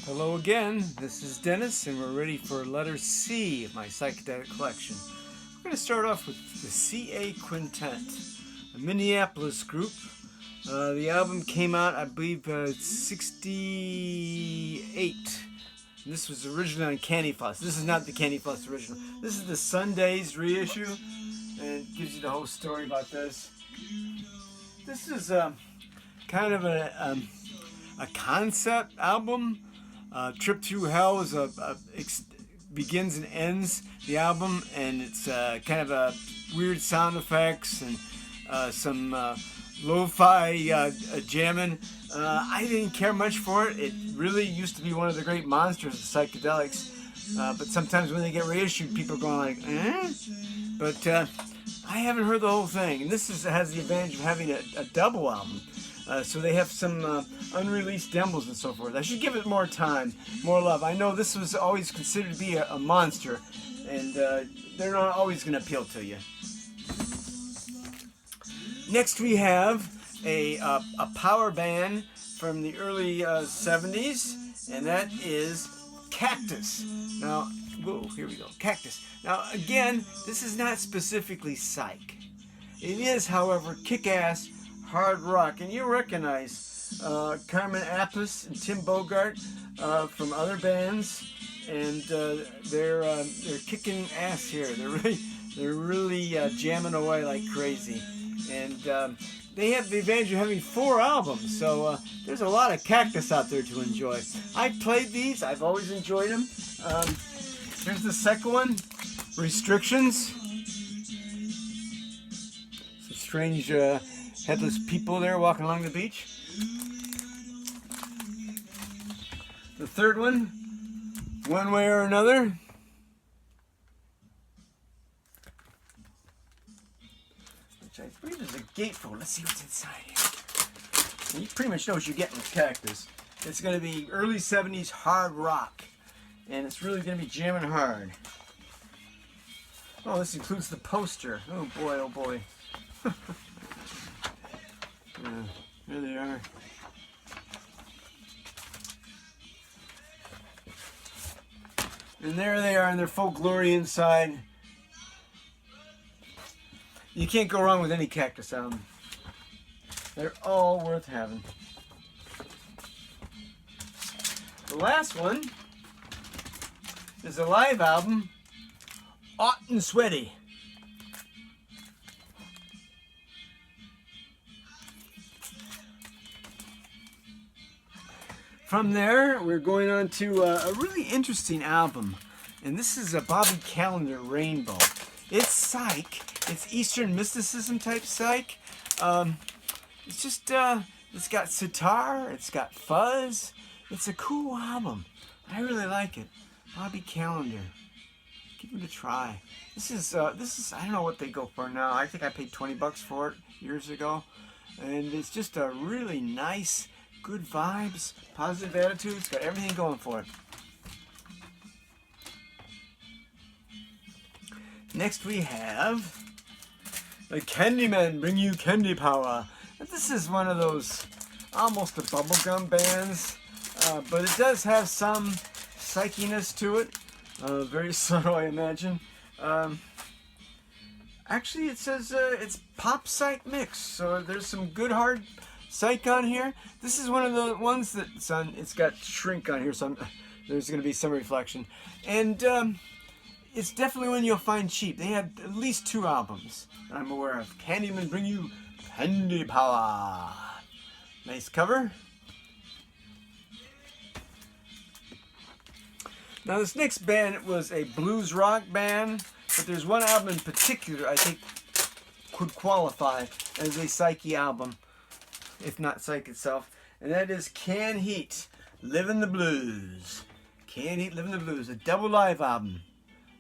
Hello again, this is Dennis and we're ready for letter C of my psychedelic collection. We're going to start off with the CA Quintet, a Minneapolis group. The album came out, I believe, 68. And this was originally on Candy Floss. This is not the Candy Floss original. This is the Sundays reissue, and it gives you the whole story about this. This is kind of a concept album. Trip Through Hell is begins and ends the album, and it's kind of a weird sound effects and some lo-fi jamming. I didn't care much for it. It really used to be one of the great monsters of psychedelics, but sometimes when they get reissued, people are going like, eh? But I haven't heard the whole thing, and this has the advantage of having a double album. So they have some unreleased demos and so forth. I should give it more time, more love. I know this was always considered to be a monster, and they're not always going to appeal to you. Next we have a power band from the early 70s, and that is Cactus. Now, whoa, here we go, Cactus. Now again, this is not specifically psych. It is, however, kick-ass hard rock, and you recognize Carmen Appice and Tim Bogart from other bands, and they're kicking ass here. They're really jamming away like crazy, and they have the advantage of having 4 albums. So there's a lot of Cactus out there to enjoy. I played these. I've always enjoyed them. Here's the second one, Restrictions. Some strange headless people there walking along the beach. The third one, One Way or Another. Which I believe is a gatefold. Let's see what's inside here. And you pretty much know what you're getting with Cactus. It's going to be early 70s hard rock. And it's really going to be jamming hard. Oh, this includes the poster. Oh boy, oh boy. There they are. And there they are in their full glory inside. You can't go wrong with any Cactus album. They're all worth having. The last one is a live album, Hot and Sweaty. From there, we're going on to a really interesting album, and this is a Bobby Calendar Rainbow. It's psych. It's Eastern mysticism type psych. It's just, it's got sitar, it's got fuzz. It's a cool album. I really like it. Bobby Calendar. Give it a try. This is, I don't know what they go for now. I think I paid $20 for it years ago, and it's just a really nice, good vibes, positive attitudes, got everything going for it. Next we have the Candymen Bring You Candy Power. This is one of those almost a bubblegum bands, but it does have some psychiness to it. Very subtle, I imagine. Actually, it says it's pop psych mix, so there's some good hard psych on here. This is one of the ones that's on, it's got shrink on here, so there's going to be some reflection. And it's definitely one you'll find cheap. They had at least 2 albums that I'm aware of. Candyman Bring You Candy Power. Nice cover. Now this next band was a blues rock band, but there's one album in particular I think could qualify as a psyche album, if not psych itself, and that is Can Heat, Livin' the Blues. Can Heat, Livin' the Blues, a double live album.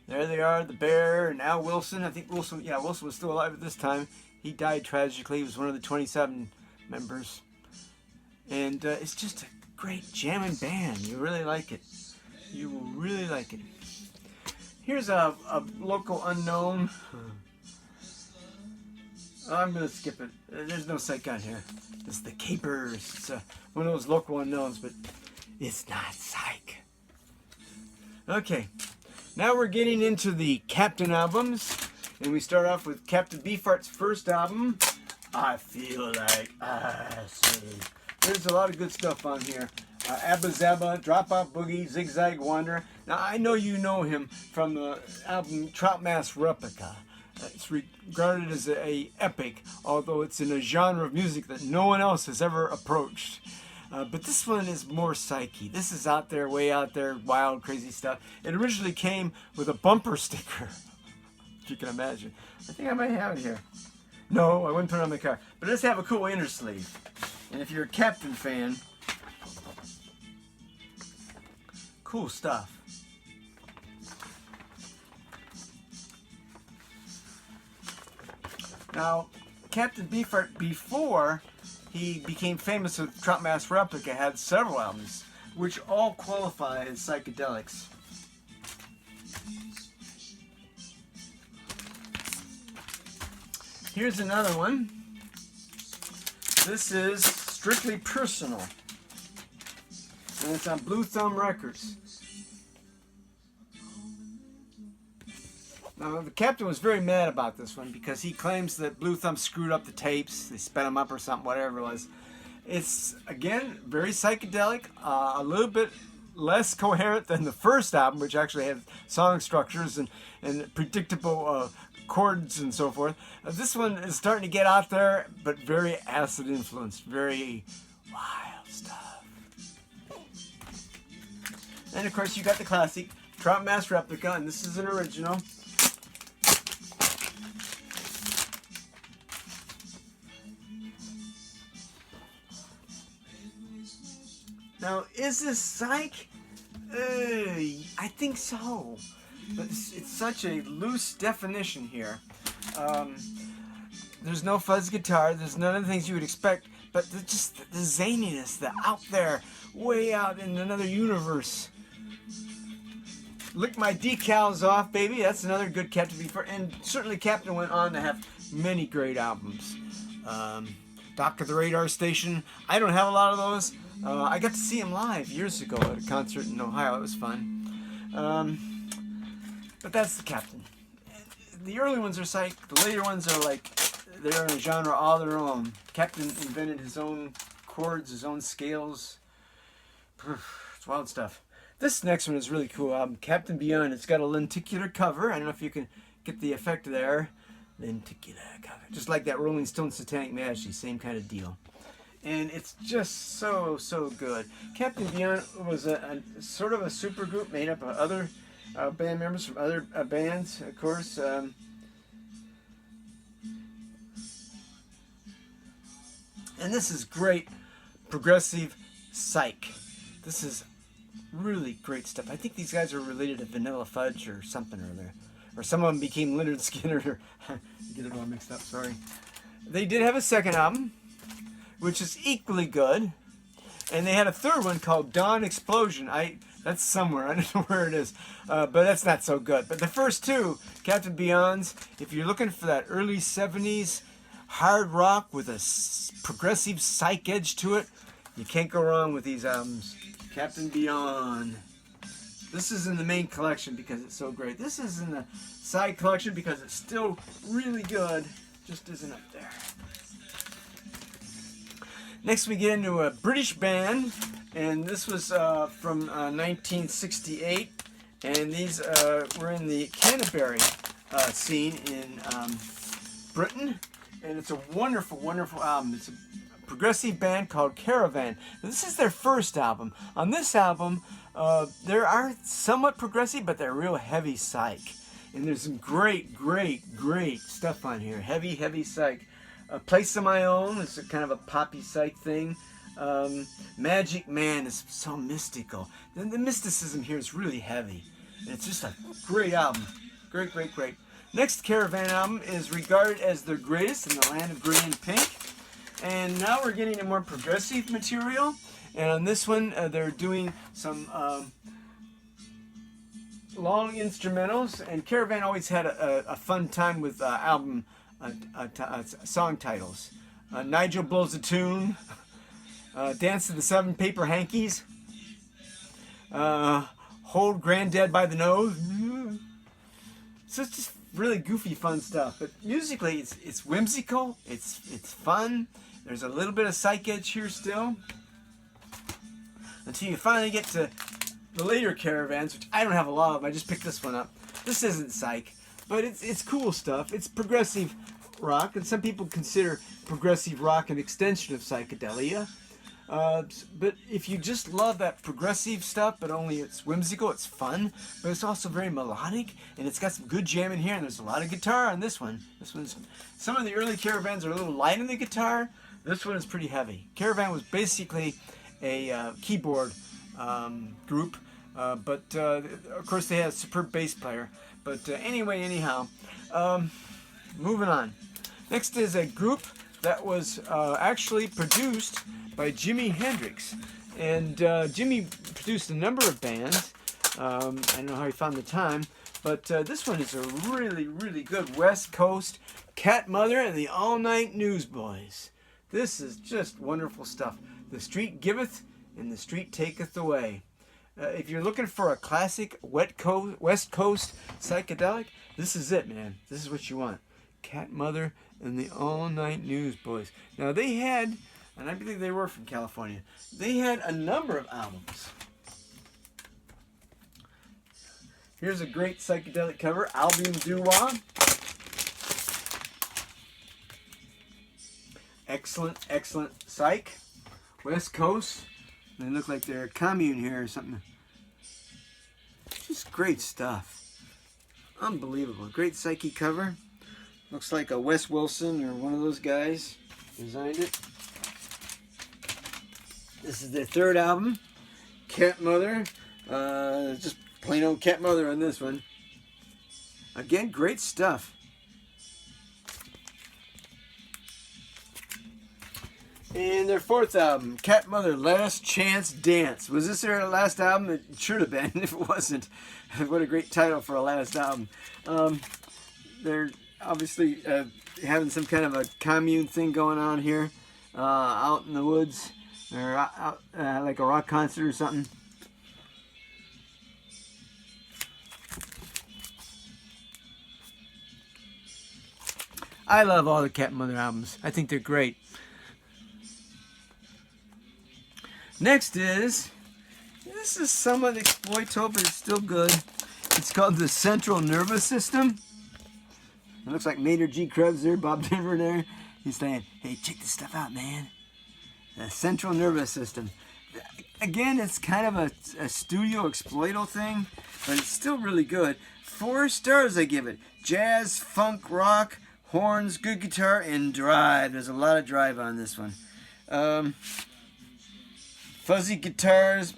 There they are, the Bear and Al Wilson. I think Wilson was still alive at this time. He died tragically. He was one of the 27 members. And it's just a great jamming band. You really like it. You will really like it. Here's a local unknown. I'm going to skip it. There's no psych on here. It's the Capers. It's one of those local unknowns, but it's not psych. Okay, now we're getting into the Captain albums, and we start off with Captain Beefheart's first album, I Feel Like Acid. There's a lot of good stuff on here. Abba Zaba, Dropout Boogie, Zigzag Wanderer. Now, I know you know him from the album Trout Mask Replica. It's regarded as a epic, although it's in a genre of music that no one else has ever approached. But this one is more psyche. This is out there, way out there, wild, crazy stuff. It originally came with a bumper sticker, if you can imagine. I think I might have it here. No, I wouldn't put it on my car. But it does have a cool inner sleeve. And if you're a Captain fan, cool stuff. Now, Captain Beefheart, before he became famous with Trout Mask Replica, had several albums, which all qualify as psychedelics. Here's another one. This is Strictly Personal, and it's on Blue Thumb Records. Now, the Captain was very mad about this one because he claims that Blue Thumb screwed up the tapes. They sped them up or something, whatever it was. It's, again, very psychedelic, a little bit less coherent than the first album, which actually had song structures and predictable chords and so forth. This one is starting to get out there, but very acid influenced, very wild stuff. And, of course, you got the classic Trout Mask Replica, and this is an original. Now, is this psych? I think so. But it's such a loose definition here. There's no fuzz guitar. There's none of the things you would expect. But just the zaniness, the out there, way out in another universe. Lick My Decals Off, baby. That's another good Captain Beefheart. And certainly Captain went on to have many great albums. Dock of the Radar Station. I don't have a lot of those. I got to see him live years ago at a concert in Ohio. It was fun. But that's the Captain. The early ones are psych. The later ones are like, they're in a genre all their own. Captain invented his own chords, his own scales. It's wild stuff. This next one is really cool. Captain Beyond. It's got a lenticular cover. I don't know if you can get the effect there. Lenticular cover. Just like that Rolling Stone Satanic Majesty. Same kind of deal. And it's just so good. Captain Beyond was a sort of a super group made up of other band members from other bands, of course. And this is great progressive psych. This is really great stuff. I think these guys are related to Vanilla Fudge or something or other. Or some of them became Leonard Skinner. Get it all mixed up, sorry. They did have a second album, which is equally good. And they had a third one called Dawn Explosion. That's somewhere. I don't know where it is. But that's not so good. But the first two, Captain Beyond's, if you're looking for that early 70s hard rock with a progressive psych edge to it, you can't go wrong with these albums. Captain Beyond. This is in the main collection because it's so great. This is in the side collection because it's still really good. Just isn't up there. Next we get into a British band, and this was from 1968, and these were in the Canterbury scene in Britain, and it's a wonderful, wonderful album. It's a progressive band called Caravan. Now, this is their first album. On this album, they are somewhat progressive, but they're real heavy psych, and there's some great stuff on here. Heavy psych. A Place of My Own is kind of a poppy psych thing. Magic Man is so mystical. The mysticism here is really heavy. And it's just a great album. Great. Next Caravan album is regarded as their greatest in the land of gray and pink. And now we're getting a more progressive material. And on this one, they're doing some long instrumentals. And Caravan always had a fun time with album song titles. Nigel Blows a Tune, Dance to the Seven Paper Hankies, Hold Granddad by the Nose. So it's just really goofy, fun stuff. But musically, it's whimsical. It's fun. There's a little bit of psych edge here still, until you finally get to the later Caravans, which I don't have a lot of. I just picked this one up. This isn't psych, but it's cool stuff. It's progressive rock, and some people consider progressive rock an extension of psychedelia. But if you just love that progressive stuff, but only it's whimsical, it's fun, but it's also very melodic, and it's got some good jam in here, and there's a lot of guitar on this one. Some of the early Caravans are a little light on the guitar. This one is pretty heavy. Caravan was basically a keyboard group, but of course they had a superb bass player. But anyhow, moving on. Next is a group that was actually produced by Jimi Hendrix, and Jimmy produced a number of bands. I don't know how he found the time, but this one is a really good West Coast Catm Mother and the All Night Newsboys. This is just wonderful stuff. The street giveth and the street taketh away. If you're looking for a classic West Coast psychedelic, this is it, man. This is what you want. Catm Mother and the All Night Newsboys. Now they had, and I believe they were from California, they had a number of albums. Here's a great psychedelic cover, Album Doo-Wah. Excellent psych. West Coast. They look like they're a commune here or something. Just great stuff. Unbelievable. Great psyche cover. Looks like a Wes Wilson or one of those guys designed it. This is their third album, Catm Mother. Just plain old Catm Mother on this one. Again, great stuff. And their fourth album, Catm Mother, Last Chance Dance. Was this their last album? It should have been if it wasn't. What a great title for a last album. They're obviously having some kind of a commune thing going on here, out in the woods, or out, like a rock concert or something. I love all the Catm Mother albums. I think they're great. Next is, this is somewhat exploitable, but it's still good. It's called the Central Nervous System. It looks like Maynard G. Krebs there, Bob Denver there. He's saying, hey, check this stuff out, man. The Central Nervous System. Again, it's kind of a studio exploital thing, but it's still really good. 4 stars I give it. Jazz, funk, rock, horns, good guitar, and drive. There's a lot of drive on this one. Fuzzy guitars,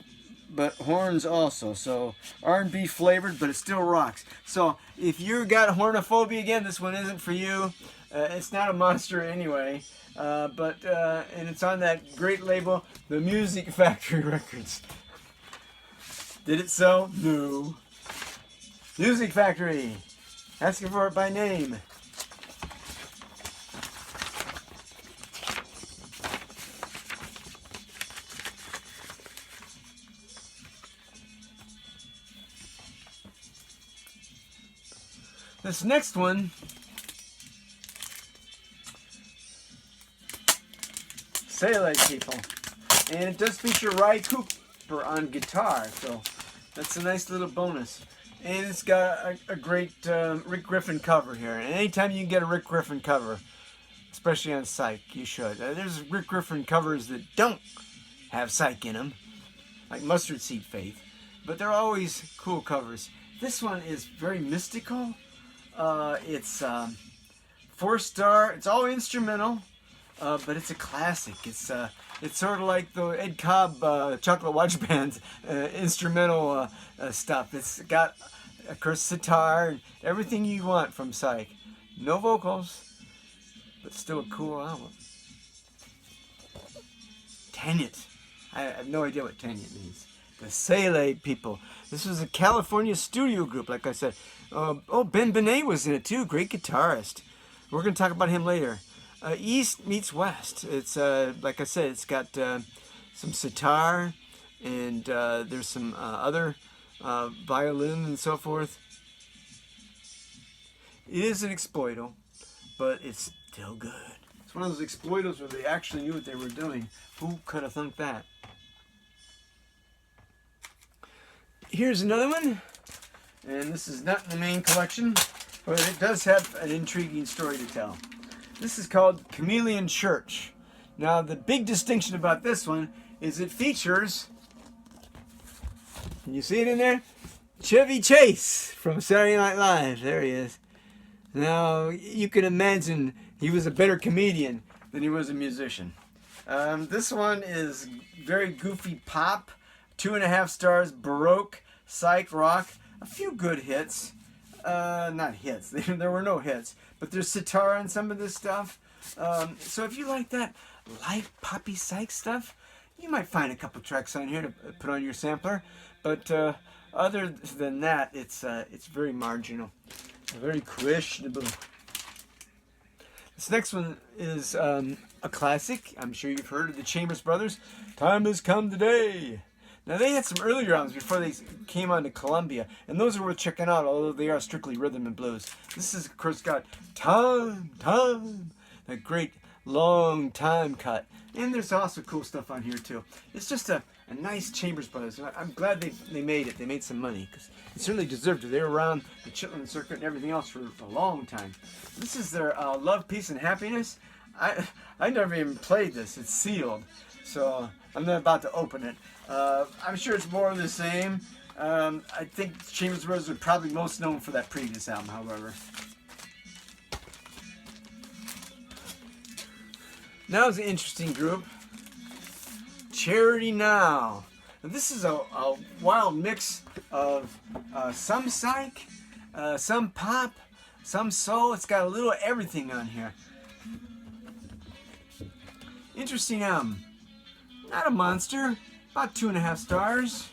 but horns also. So R&B flavored, but it still rocks. So if you got hornophobia again, this one isn't for you. It's not a monster anyway. And it's on that great label, the Music Factory Records. Did it sell? No. Music Factory. Asking for it by name. This next one, Psychedelic people, and it does feature Ry Cooper on guitar, so that's a nice little bonus. And it's got a great Rick Griffin cover here. And anytime you can get a Rick Griffin cover, especially on psych, you should. There's Rick Griffin covers that don't have psych in them, like Mustard Seed Faith, but they're always cool covers. This one is very mystical. It's 4-star. It's all instrumental, but it's a classic. It's sort of like the Ed Cobb Chocolate Watch Band's instrumental stuff. It's got, of course, sitar and everything you want from psych. No vocals, but still a cool album. Tenet. I have no idea what Tenet means. The Psychedelic people. This was a California studio group, like I said. Ben Benet was in it too. Great guitarist. We're going to talk about him later. East meets West. It's like I said, it's got some sitar, and there's some other violin and so forth. It is an exploito, but it's still good. It's one of those exploitos where they actually knew what they were doing. Who could have thunk that? Here's another one, and this is not in the main collection, but it does have an intriguing story to tell. This is called Chameleon Church. Now, the big distinction about this one is it features, can you see it in there? Chevy Chase from Saturday Night Live. There he is. Now, you can imagine he was a better comedian than he was a musician. This one is very goofy pop, 2.5 stars, baroque, psych rock, a few good hits. Not hits, there were no hits, but there's sitar on some of this stuff. So if you like that light poppy psych stuff, you might find a couple tracks on here to put on your sampler. But other than that, it's very marginal, very questionable. This next one is a classic. I'm sure you've heard of the Chambers Brothers. Time Has Come Today. Now, they had some earlier albums before they came on to Columbia, and those are worth checking out, although they are strictly rhythm and blues. This is, of course, got Time, that great long time cut. And there's also cool stuff on here, too. It's just a nice Chambers Brothers. I'm glad they made it. They made some money, because it certainly deserved it. They were around the Chitlin Circuit and everything else for a long time. This is their Love, Peace, and Happiness. I never even played this. It's sealed, so I'm not about to open it. I'm sure it's more of the same. I think Chambers Brothers are probably most known for that previous album, however. Now is an interesting group. Charity Now. Now this is a wild mix of some psych, some pop, some soul. It's got a little everything on here. Interesting album. Not a monster. About 2.5 stars.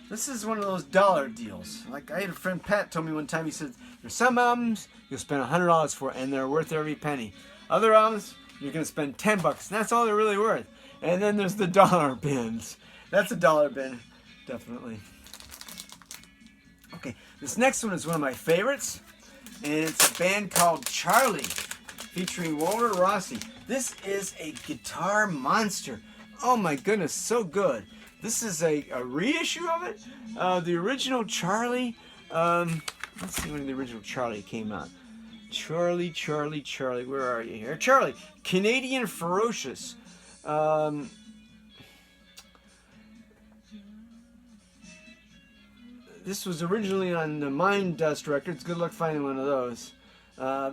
This is one of those dollar deals. Like I had a friend Pat told me one time, he said, there's some albums you'll spend $100 for and they're worth every penny. Other albums you're going to spend $10 and that's all they're really worth. And then there's the dollar bins. That's a dollar bin, definitely. Okay, this next one is one of my favorites, and it's a band called Charlie, featuring Walter Rossi. This is a guitar monster. Oh my goodness, so good. This is a reissue of it. The original Charlie, let's see when the original Charlie came out. Charlie, where are you here? Charlie, Canadian Ferocious. This was originally on the Mind Dust Records. Good luck finding one of those.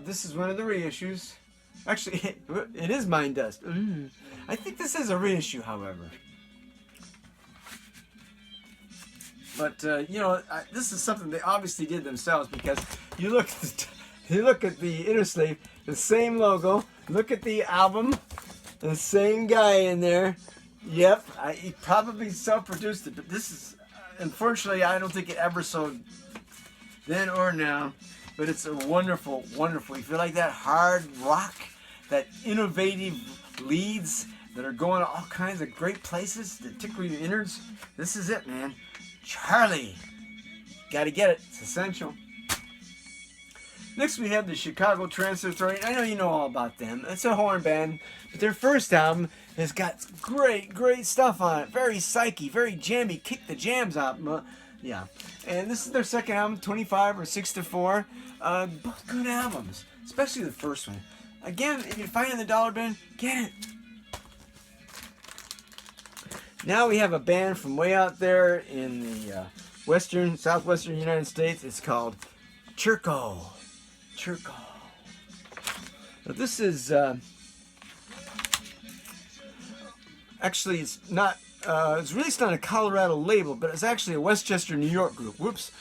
This is one of the reissues. Actually, it is Mind Dust. I think this is a reissue, however. But you know, this is something they obviously did themselves, because you look at the inner sleeve, the same logo. Look at the album, the same guy in there. Yep, he probably self-produced it, but this is, unfortunately, I don't think it ever sold then or now. But it's a wonderful, wonderful. If you like that hard rock, that innovative leads that are going to all kinds of great places that tickle your innards, this is it, man. Charlie. Gotta get it. It's essential. Next we have the Chicago Transit Authority. I know you know all about them. It's a horn band, but their first album has got great stuff on it. Very psychy, very jammy. Kick the jams out. Yeah. And this is their second album, 25 or 6 to 4. Both good albums, especially the first one. Again, if you find it in the dollar bin, get it. Now we have a band from way out there in the southwestern United States. It's called Churko. Now this is actually, it's not. It's released on a Colorado label, but it's actually a Westchester, New York group. Whoops.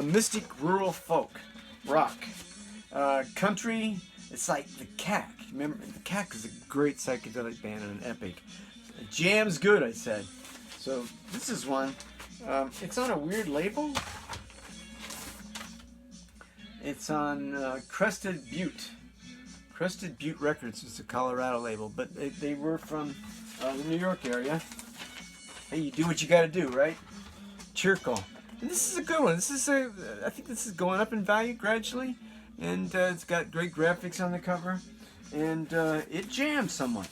Mystic rural folk rock, country. It's like the Cac. Remember, the Cac is a great psychedelic band and an epic. Jam's good, I said. So this is one. It's on a weird label. It's on Crested Butte. Crested Butte Records is a Colorado label, but they were from the New York area. Hey, you do what you got to do, right? Cheerful. And this is a good one. I think this is going up in value gradually, and it's got great graphics on the cover, and it jams somewhat.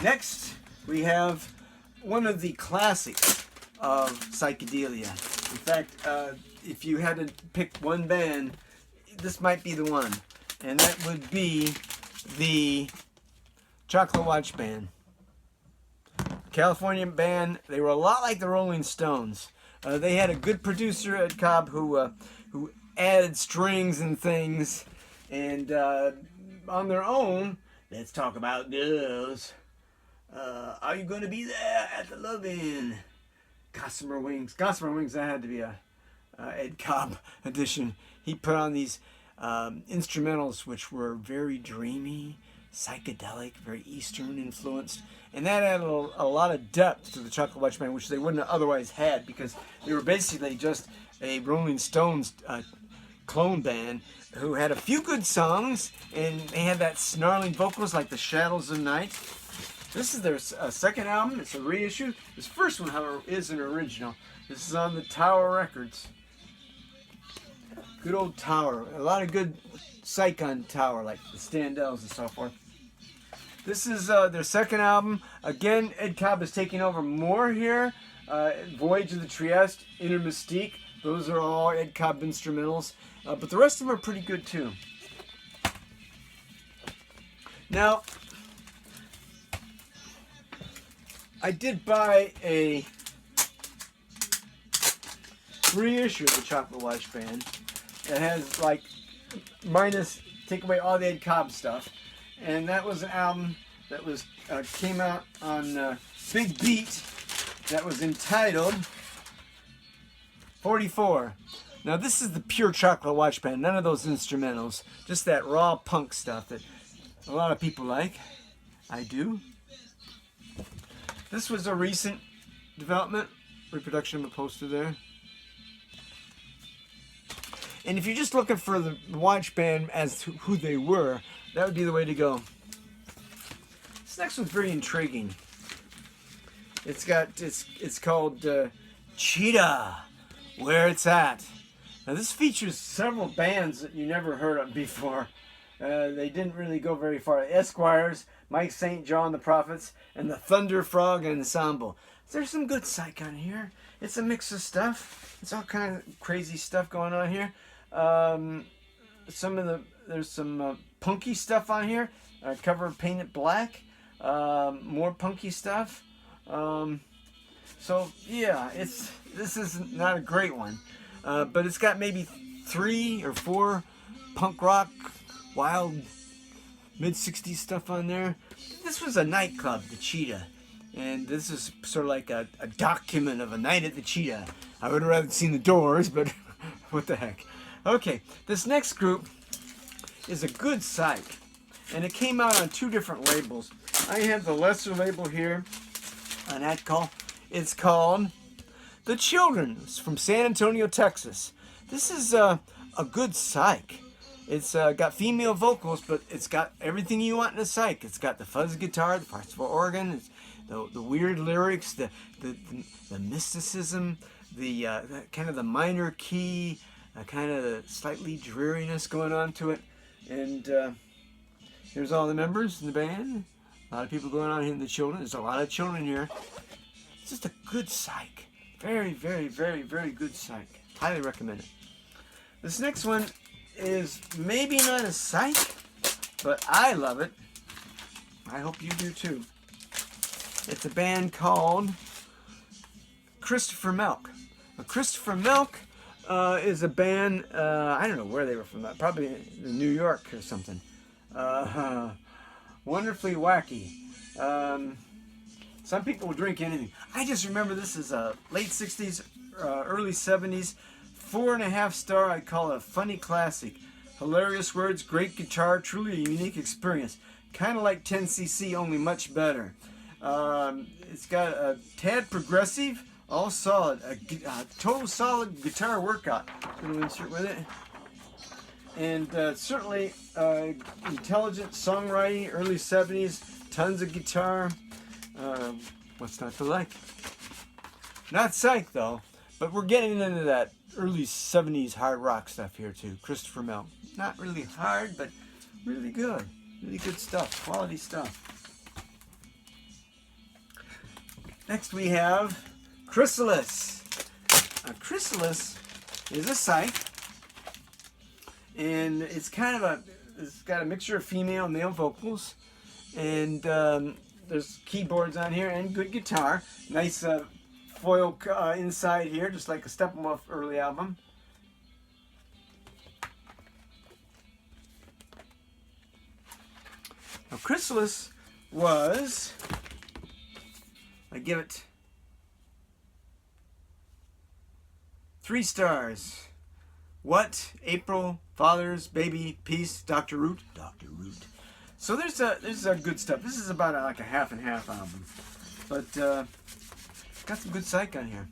Next, we have one of the classics of psychedelia. In fact, if you had to pick one band, this might be the one, and that would be the Chocolate Watch Band. California band. They were a lot like the Rolling Stones. They had a good producer, Ed Cobb, who added strings and things, and on their own, let's talk about those. Are you going to be there at the Love-In? Gossamer Wings. Gossamer Wings, that had to be a Ed Cobb edition. He put on these instrumentals which were very dreamy, psychedelic, very Eastern influenced. And that added a lot of depth to the Chocolate Watch Band, which they wouldn't have otherwise had, because they were basically just a Rolling Stones clone band who had a few good songs, and they had that snarling vocals like the Shadows of Night. This is their second album. It's a reissue. This first one, however, is an original. This is on the Tower Records. Good old Tower. A lot of good psych on Tower, like the Standells and so forth. This is their second album. Again, Ed Cobb is taking over more here. Voyage of the Trieste, Inner Mystique. Those are all Ed Cobb instrumentals. But the rest of them are pretty good too. Now, I did buy a reissue of the Chocolate Watch Band that has like take away all the Ed Cobb stuff, and that was an album that was came out on Big Beat that was entitled 44. Now this is the pure Chocolate Watch Band, none of those instrumentals, just that raw punk stuff that a lot of people like. I do. This was a recent development, reproduction of a poster there. And if you're just looking for the watch band as to who they were, that would be the way to go. This next one's very intriguing. It's called Cheetah, Where It's At. Now this features several bands that you never heard of before. They didn't really go very far. Esquires, Mike St. John, the Prophets, and the Thunder Frog Ensemble. There's some good psych on here. It's a mix of stuff. It's all kind of crazy stuff going on here. There's some punky stuff on here. Cover painted black. More punky stuff. So yeah, this is not a great one, but it's got maybe 3 or 4 punk rock, wild mid-60s stuff on there. This was a nightclub, the Cheetah, and this is sort of like a document of a night at the Cheetah. I would have rather seen the Doors, but what the heck. Okay, this next group is a good psych, and it came out on 2 different labels. I have the lesser label here on that call. It's called The Children. It's from San Antonio, Texas. This is a good psych. It's got female vocals, but it's got everything you want in a psych. It's got the fuzz guitar, the parts for organ, it's the weird lyrics, the mysticism, the kind of the minor key, kind of the slightly dreariness going on to it. And here's all the members in the band. A lot of people going on here in the children. There's a lot of children here. It's just a good psych. Very, very, very, very good psych. Highly recommend it. This next one is maybe not a psych, but I love it. I hope you do too. It's a band called Christopher Milk. Now, Christopher Milk is a band, I don't know where they were from, probably in New York or something. Wonderfully wacky. Some people will drink anything. I just remember this is late 60s, early 70s. 4.5 star, I'd call it a funny classic. Hilarious words, great guitar, truly a unique experience. Kind of like 10cc, only much better. It's got a tad progressive, all solid. A total solid guitar workout. Little insert with it. And certainly intelligent songwriting, early 70s, tons of guitar. What's not to like? Not psych though, but we're getting into that early 70s hard rock stuff here too. Christopher Milk. Not really hard, but really good. Really good stuff. Quality stuff. Next we have Chrysalis. Chrysalis is a psych, and it's got a mixture of female and male vocals, and there's keyboards on here and good guitar. Nice foil inside here, just like a Steppenwolf early album. Now Chrysalis was, I give it 3 stars. What? April, Fathers, Baby, Peace, Dr. Root. Dr. Root. So there's a good stuff. This is about like a half and half album, but got some good psych on here.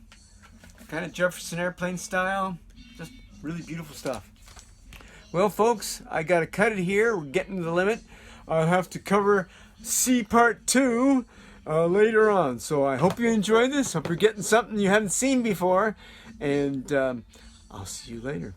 Kind of Jefferson Airplane style. Just really beautiful stuff. Well, folks, I gotta cut it here. We're getting to the limit. I'll have to cover C Part 2 later on. So I hope you enjoyed this. Hope you're getting something you haven't seen before. And I'll see you later.